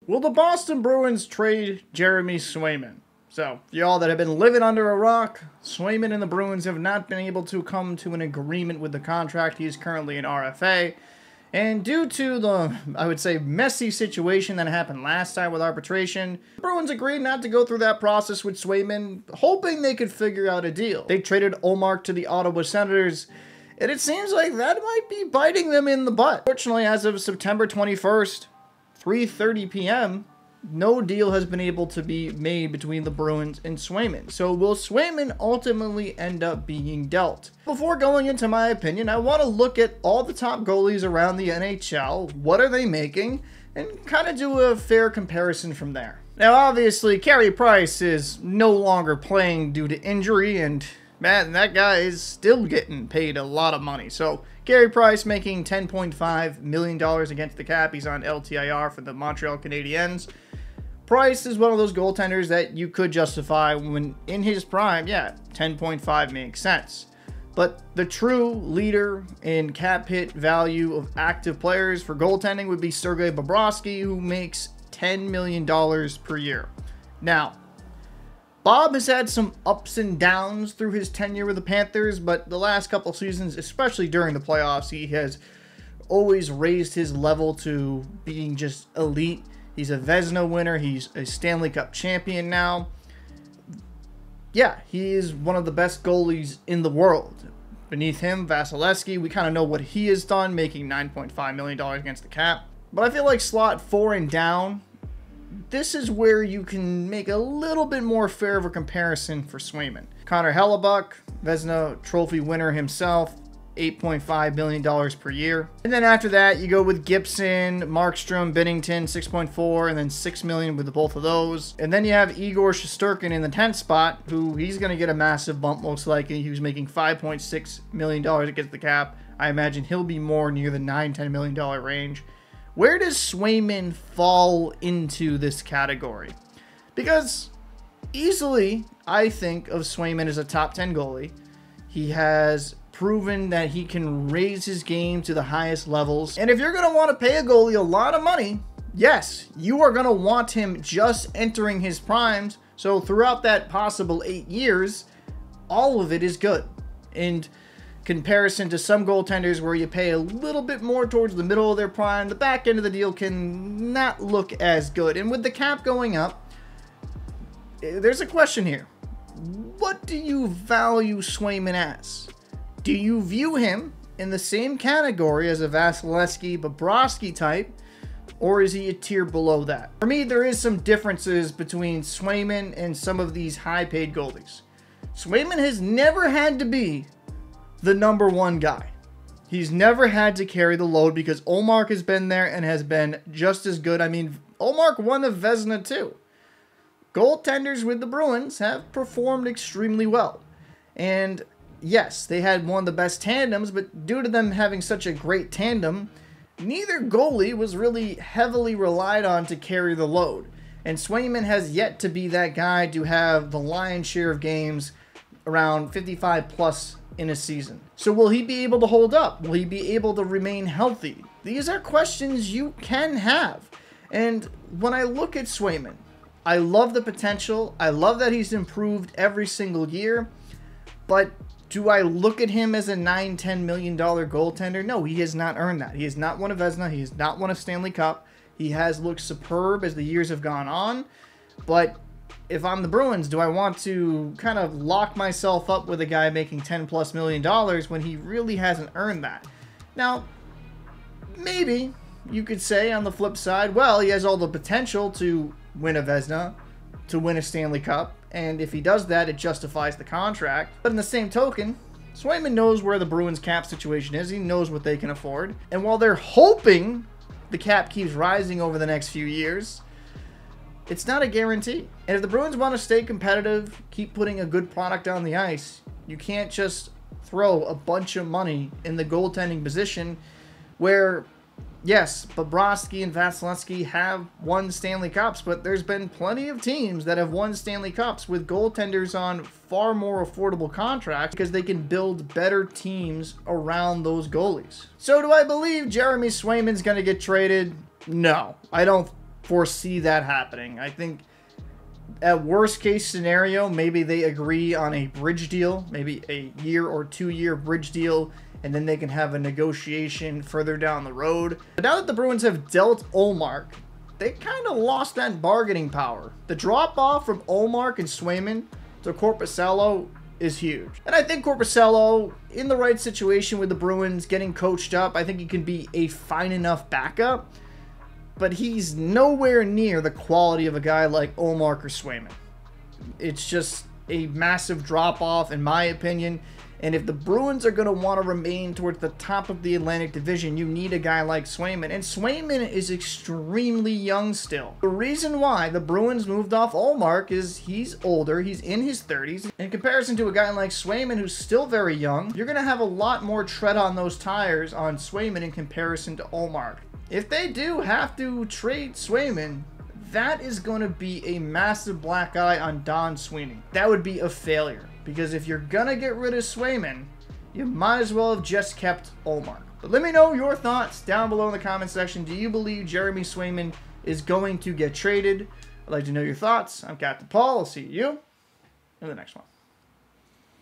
Will the Boston Bruins trade Jeremy Swayman? So, for y'all that have been living under a rock, Swayman and the Bruins have not been able to come to an agreement with the contract. He is currently an RFA. And due to the, I would say, messy situation that happened last time with arbitration, the Bruins agreed not to go through that process with Swayman, hoping they could figure out a deal. They traded Ullmark to the Ottawa Senators, and it seems like that might be biting them in the butt. Fortunately, as of September 21st, 3:30 p.m., no deal has been able to be made between the Bruins and Swayman. So will Swayman ultimately end up being dealt? Before going into my opinion, I want to look at all the top goalies around the NHL. What are they making? And kind of do a fair comparison from there. Now, obviously, Carey Price is no longer playing due to injury, and man, that guy is still getting paid a lot of money. So Carey Price making $10.5 million against the cap. He's on LTIR for the Montreal Canadiens. Price is one of those goaltenders that you could justify when in his prime. Yeah, 10.5 makes sense. But the true leader in cap hit value of active players for goaltending would be Sergei Bobrovsky, who makes $10 million per year. Now, Bob has had some ups and downs through his tenure with the Panthers, but the last couple seasons, especially during the playoffs, he has always raised his level to being just elite. He's a Vezina winner. He's a Stanley Cup champion now. Yeah, he is one of the best goalies in the world. Beneath him, Vasilevsky, we kind of know what he has done, making $9.5 million against the cap. But I feel like slot 4 and down, this is where you can make a little bit more fair of a comparison for Swayman. Connor Hellebuck, Vezina Trophy winner himself, $8.5 million per year. And then after that, you go with Gibson, Markstrom, Binnington, 6.4, and then $6 million with both of those. And then you have Igor Shesterkin in the 10th spot, who he's going to get a massive bump most likely. He was making $5.6 million against the cap. I imagine he'll be more near the $9-10 million range. Where does Swayman fall into this category? Because easily, I think of Swayman as a top 10 goalie. He has proven that he can raise his game to the highest levels. And if you're going to want to pay a goalie a lot of money, yes, you are going to want him just entering his primes. So throughout that possible 8 years, all of it is good. In comparison to some goaltenders where you pay a little bit more towards the middle of their prime, the back end of the deal can not look as good. And with the cap going up, there's a question here. What do you value Swayman as? Do you view him in the same category as a Vasilevsky, Bobrovsky type, or is he a tier below that? For me, there is some differences between Swayman and some of these high-paid goalies. Swayman has never had to be the number one guy. He's never had to carry the load because Ullmark has been there and has been just as good. I mean, Ullmark won the Vezina too. Goaltenders with the Bruins have performed extremely well. And yes, they had one of the best tandems, but due to them having such a great tandem, neither goalie was really heavily relied on to carry the load. And Swayman has yet to be that guy to have the lion's share of games around 55 plus in a season. So will he be able to hold up? Will he be able to remain healthy? These are questions you can have. And when I look at Swayman, I love the potential. I love that he's improved every single year. But do I look at him as a $9-10 million goaltender? No, he has not earned that. He has not won a Vezina. He has not won a Stanley Cup. He has looked superb as the years have gone on. But if I'm the Bruins, do I want to kind of lock myself up with a guy making $10+ million when he really hasn't earned that? Now, maybe you could say on the flip side, well, he has all the potential to win a Vezina, to win a Stanley Cup, and if he does that, it justifies the contract. But in the same token, Swayman knows where the Bruins cap situation is. He knows what they can afford. And while they're hoping the cap keeps rising over the next few years, it's not a guarantee. And if the Bruins want to stay competitive, keep putting a good product on the ice, you can't just throw a bunch of money in the goaltending position where, yes, Bobrovsky and Vasilevsky have won Stanley Cups, but there's been plenty of teams that have won Stanley Cups with goaltenders on far more affordable contracts because they can build better teams around those goalies. So do I believe Jeremy Swayman's going to get traded? No, I don't foresee that happening. I think at worst case scenario, maybe they agree on a bridge deal, maybe a year or 2 year bridge deal, and then they can have a negotiation further down the road. But now that the Bruins have dealt Ullmark, they kind of lost that bargaining power. The drop off from Ullmark and Swayman to Korpisalo is huge. And I think Korpisalo, in the right situation with the Bruins, getting coached up, I think he can be a fine enough backup. But he's nowhere near the quality of a guy like Ullmark or Swayman. It's just a massive drop-off, in my opinion. And if the Bruins are going to want to remain towards the top of the Atlantic Division, you need a guy like Swayman. And Swayman is extremely young still. The reason why the Bruins moved off Ullmark is he's older. He's in his 30s. In comparison to a guy like Swayman, who's still very young, you're going to have a lot more tread on those tires on Swayman in comparison to Ullmark. If they do have to trade Swayman, that is going to be a massive black eye on Don Sweeney. That would be a failure. Because if you're going to get rid of Swayman, you might as well have just kept Ullmark. But let me know your thoughts down below in the comment section. Do you believe Jeremy Swayman is going to get traded? I'd like to know your thoughts. I'm Captain Paul. I'll see you in the next one.